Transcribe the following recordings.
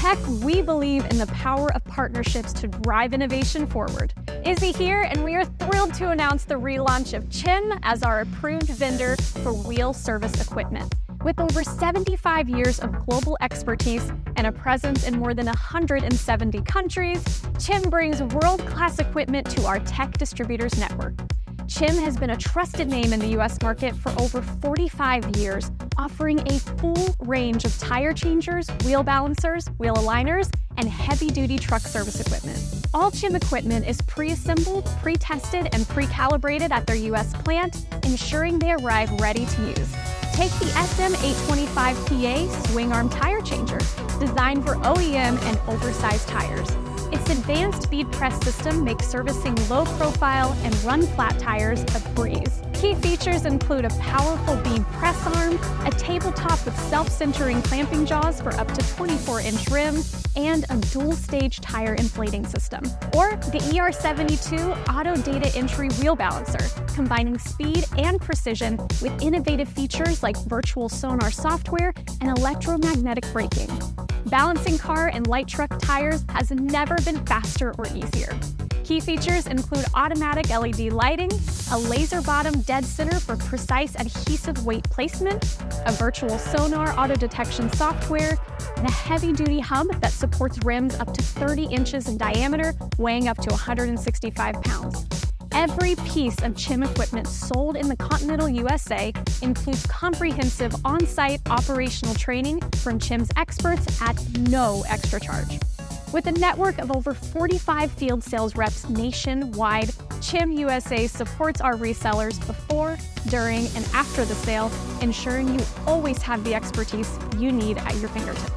Tech, we believe in the power of partnerships to drive innovation forward. Izzy here, and we are thrilled to announce the relaunch of CEMB as our approved vendor for wheel service equipment. With over 75 years of global expertise and a presence in more than 170 countries, CEMB brings world-class equipment to our tech distributors network. CEMB has been a trusted name in the U.S. market for over 45 years, offering a full range of tire changers, wheel balancers, wheel aligners, and heavy-duty truck service equipment. All CEMB equipment is pre-assembled, pre-tested, and pre-calibrated at their U.S. plant, ensuring they arrive ready to use. Take the SM825PA swing arm tire changer, designed for OEM and oversized tires. Its advanced bead press system makes servicing low-profile and run-flat tires a breeze. Key features include a powerful bead press arm, a tabletop with self-centering clamping jaws for up to 24-inch rims, and a dual-stage tire inflating system. Or the ER72 Auto Data Entry Wheel Balancer, combining speed and precision with innovative features like virtual sonar software and electromagnetic braking. Balancing car and light truck tires has never been faster or easier. Key features include automatic LED lighting, a laser bottom dead center for precise adhesive weight placement, a virtual sonar auto detection software, and a heavy-duty hub that supports rims up to 30 inches in diameter, weighing up to 165 pounds. Every piece of CEMB equipment sold in the continental USA includes comprehensive on-site operational training from CEMB's experts at no extra charge. With a network of over 45 field sales reps nationwide, CEMB USA supports our resellers before, during, and after the sale, ensuring you always have the expertise you need at your fingertips.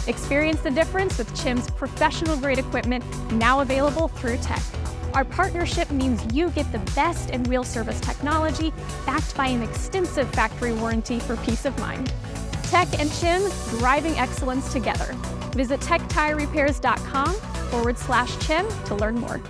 Experience the difference with CEMB's professional-grade equipment, now available through Tech. Our partnership means you get the best in wheel service technology, backed by an extensive factory warranty for peace of mind. Tech and CEMB, driving excellence together. Visit techtirerepairs.com/CEMB to learn more.